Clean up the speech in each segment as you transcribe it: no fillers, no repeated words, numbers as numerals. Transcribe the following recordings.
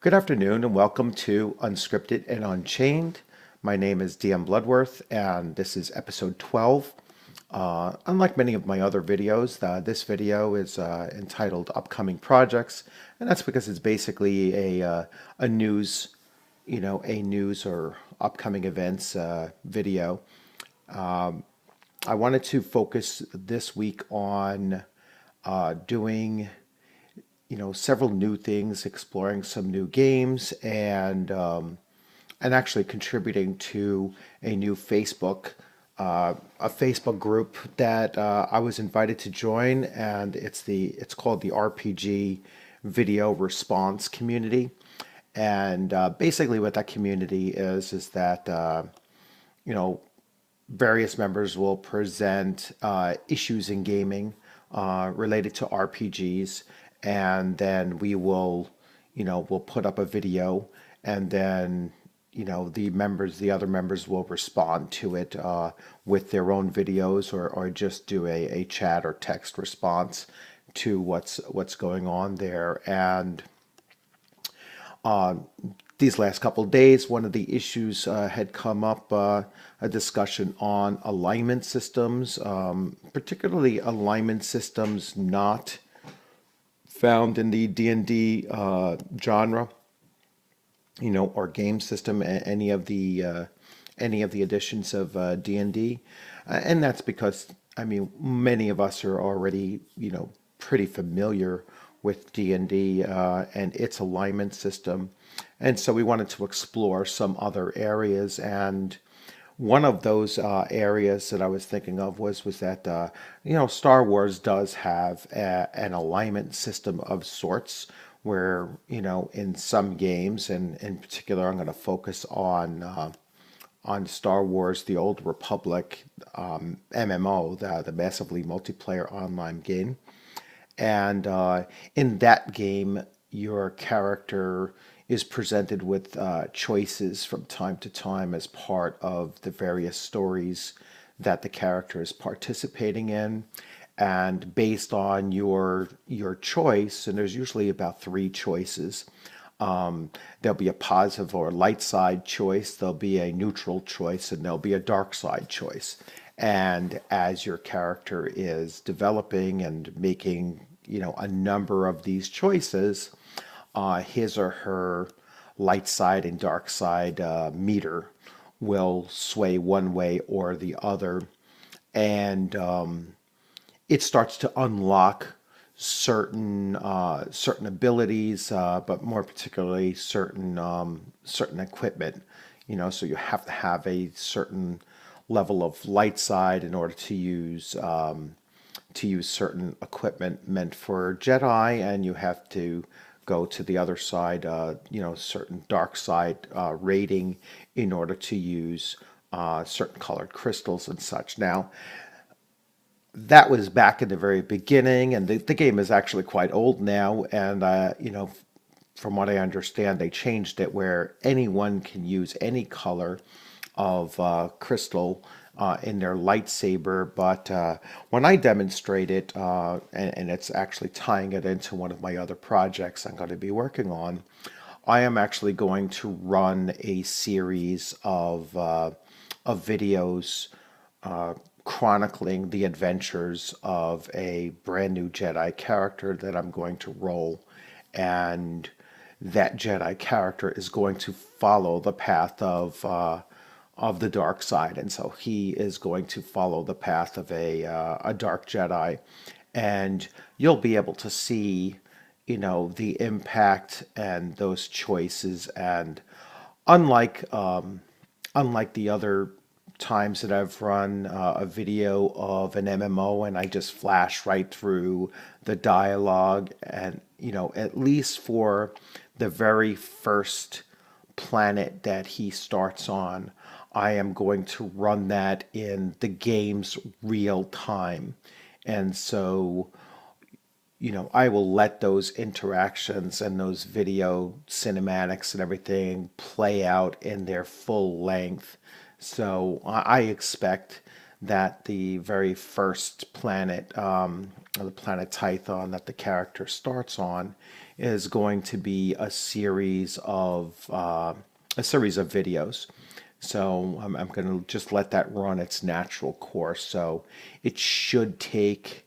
Good afternoon and welcome to Unscripted and Unchained. My name is DM Bloodworth and this is episode 12. Unlike many of my other videos, this video is entitled Upcoming Projects, and that's because it's basically a news, a news or upcoming events video. I wanted to focus this week on doing several new things, exploring some new games, and actually contributing to a Facebook group that I was invited to join, and it's called the RPG Video Response Community. And basically, what that community is that you know various members will present issues in gaming related to RPGs, and then we'll put up a video, and then the other members will respond to it with their own videos, or just do a chat or text response to what's going on there. And uh, these last couple of days, one of the issues had come up, a discussion on alignment systems, particularly alignment systems not found in the D&D genre, or game system, any of the editions of D&D. And that's because, many of us are already, pretty familiar with D&D and its alignment system. And so we wanted to explore some other areas. And one of those areas that I was thinking of was that Star Wars does have an alignment system of sorts, where in some games, and in particular I'm going to focus on Star Wars: The Old Republic, MMO, the massively multiplayer online game. And in that game, your character is presented with choices from time to time as part of the various stories that the character is participating in. And based on your choice, and there's usually about three choices. There'll be a positive or light side choice, there'll be a neutral choice, and there'll be a dark side choice. And as your character is developing and making, a number of these choices, his or her light side and dark side meter will sway one way or the other. And it starts to unlock certain abilities, but more particularly certain equipment. So you have to have a certain level of light side in order to use certain equipment meant for Jedi, and you have to go to the other side, certain dark side rating in order to use certain colored crystals and such. Now, that was back in the very beginning, and the game is actually quite old now. And from what I understand, they changed it where anyone can use any color of crystal in their lightsaber. But when I demonstrate it, and it's actually tying it into one of my other projects I'm going to be working on, I am actually going to run a series of videos chronicling the adventures of a brand new Jedi character that I'm going to roll. And that Jedi character is going to follow the path of the dark side, and so he is going to follow the path of a dark Jedi, and you'll be able to see, the impact and those choices. And unlike unlike the other times that I've run a video of an MMO and I just flash right through the dialogue, and at least for the very first planet that he starts on, I am going to run that in the game's real time. And so, I will let those interactions and those video cinematics and everything play out in their full length. So I expect that the very first planet, or the planet Tython that the character starts on, is going to be a series of videos. So I'm going to just let that run its natural course. So it should take,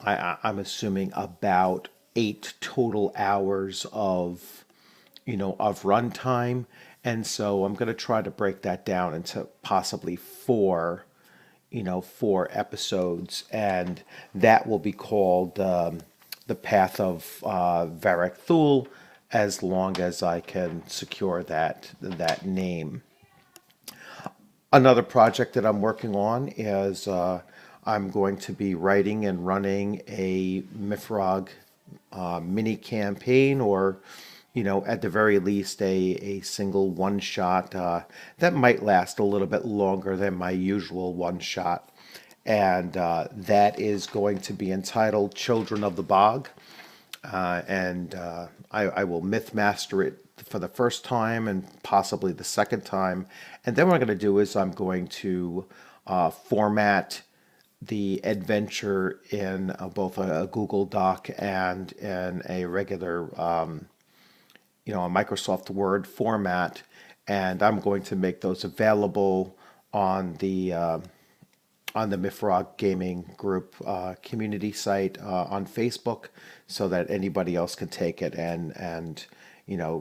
I'm assuming, about 8 total hours of runtime. And so I'm going to try to break that down into possibly four episodes, and that will be called the Path of Varek Thul, as long as I can secure that name. Another project that I'm working on is I'm going to be writing and running a Mifrog mini campaign, or at the very least a single one shot that might last a little bit longer than my usual one shot, and that is going to be entitled Children of the Bog. And I will myth master it for the first time and possibly the second time. And then what I'm going to do is I'm going to format the adventure in both a Google Doc and in a regular, a Microsoft Word format. And I'm going to make those available on the Mifrog Gaming Group community site on Facebook, so that anybody else can take it and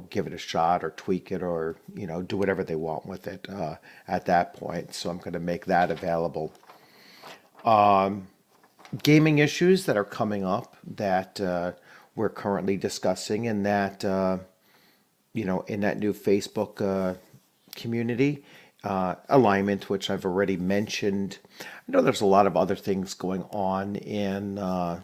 give it a shot or tweak it, or do whatever they want with it at that point. So I'm going to make that available. Gaming issues that are coming up that we're currently discussing in that in that new Facebook community. Alignment, which I've already mentioned. I know there's a lot of other things going on in both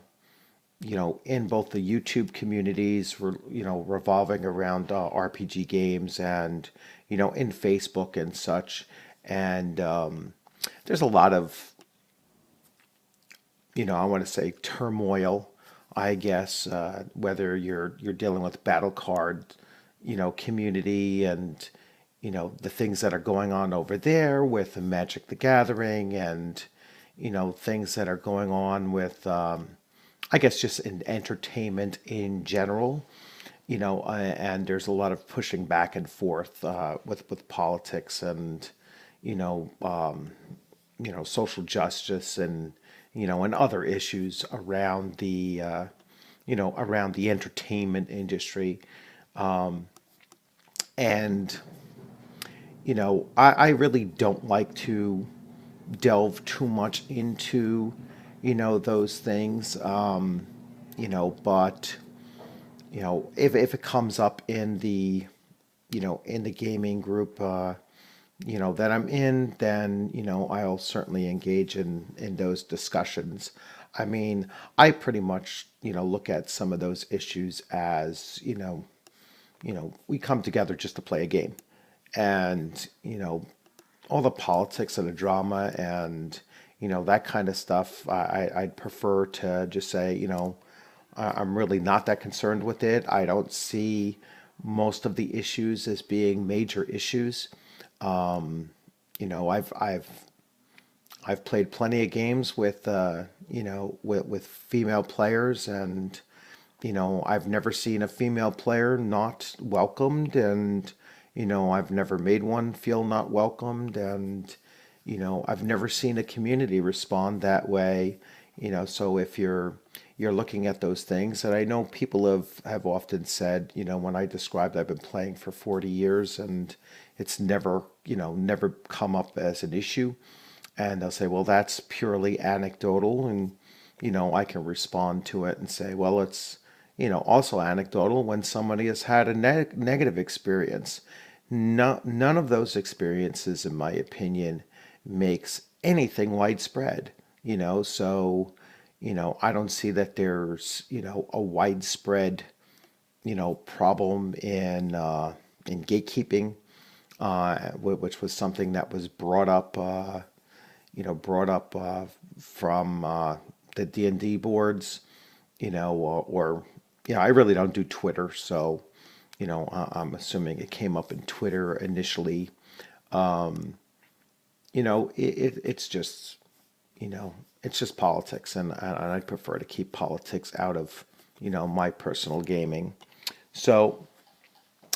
the YouTube communities, revolving around RPG games, and in Facebook and such. And there's a lot of, I want to say turmoil, I guess, whether you're dealing with battle card, community, and the things that are going on over there with the Magic the Gathering, and things that are going on with I guess just in entertainment in general. And there's a lot of pushing back and forth with politics, and you know social justice, and other issues around the entertainment industry. And I really don't like to delve too much into, those things. But, if it comes up in the gaming group, that I'm in, then, I'll certainly engage in those discussions. I mean, I pretty much, look at some of those issues as, we come together just to play a game. And, all the politics and the drama and, that kind of stuff, I'd prefer to just say, I'm really not that concerned with it. I don't see most of the issues as being major issues. Um, I've played plenty of games with with female players, and I've never seen a female player not welcomed, and I've never made one feel not welcomed, and I've never seen a community respond that way. So if you're looking at those things, and I know people have often said, when I described I've been playing for 40 years and it's never come up as an issue, and they'll say, well, that's purely anecdotal, and I can respond to it and say, well, it's also anecdotal when somebody has had a negative experience. No, none of those experiences, in my opinion, makes anything widespread. So I don't see that there's a widespread problem in gatekeeping, which was something that was brought up from the D&D boards, or I really don't do Twitter, so I'm assuming it came up in Twitter initially. It's just it's just politics, and I prefer to keep politics out of, my personal gaming. So,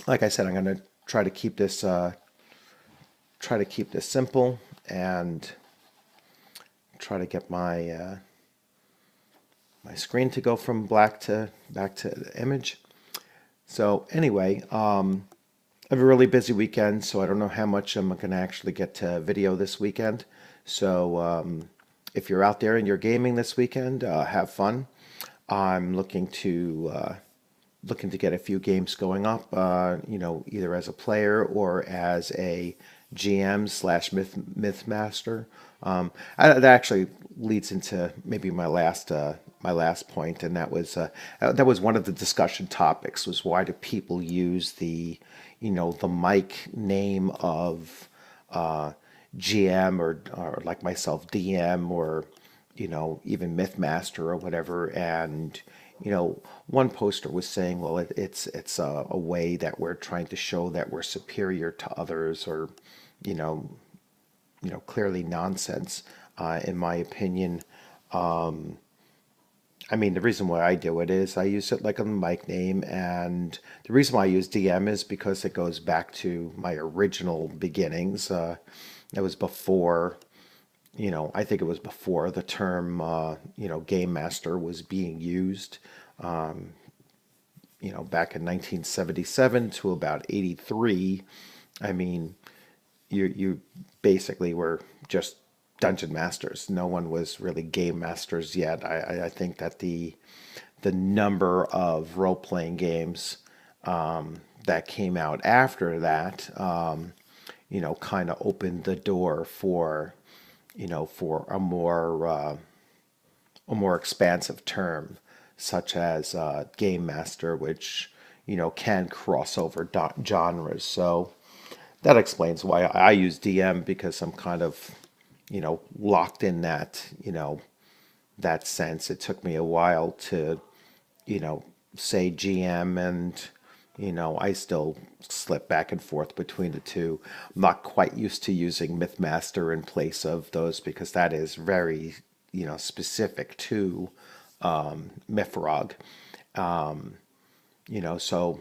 like I said, I'm going to try to keep this simple and try to get my screen to go from black to back to the image. So anyway, I have a really busy weekend, so I don't know how much I'm going to actually get to video this weekend. So if you're out there and you're gaming this weekend, have fun. I'm looking to get a few games going up, either as a player or as a GM slash myth master. That actually leads into maybe my last point, and that was one of the discussion topics, was why do people use the mic name of GM, or like myself, DM, or even Mythmaster or whatever. And one poster was saying, well, it's a way that we're trying to show that we're superior to others, or you know clearly nonsense, in my opinion. I mean, the reason why I do it is I use it like a mic name, and the reason why I use DM is because it goes back to my original beginnings. It was before, I think it was before the term, game master was being used. Back in 1977 to about 83. I mean, you basically were just dungeon masters. No one was really game masters yet. I think that the number of role playing games that came out after that, kind of opened the door for for a more expansive term, such as game master, which can cross over genres. So that explains why I use DM, because I'm kind of locked in that sense. It took me a while to say GM, and I still slip back and forth between the two. I'm not quite used to using Mythmaster in place of those, because that is very specific to Mythrog. So,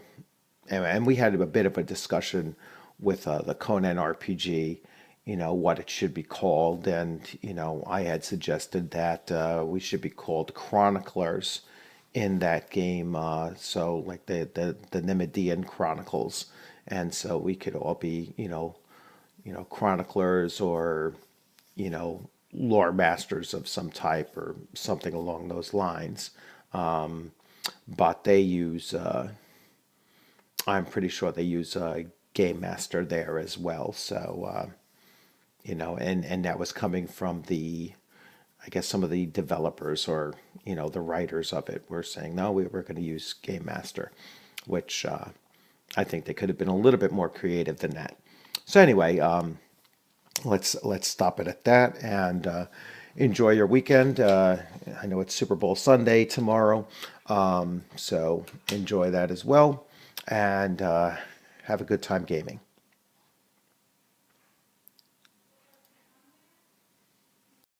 and we had a bit of a discussion with the Conan RPG, what it should be called. And, I had suggested that we should be called chroniclers in that game. So like the Nimidian Chronicles. And so we could all be, chroniclers, or, lore masters of some type, or something along those lines. But they use, I'm pretty sure they use Game Master there as well. So, and that was coming from I guess some of the developers, or, the writers of it were saying, no, we're going to use Game Master, which I think they could have been a little bit more creative than that. So anyway, let's stop it at that, and enjoy your weekend. I know it's Super Bowl Sunday tomorrow, so enjoy that as well, and have a good time gaming.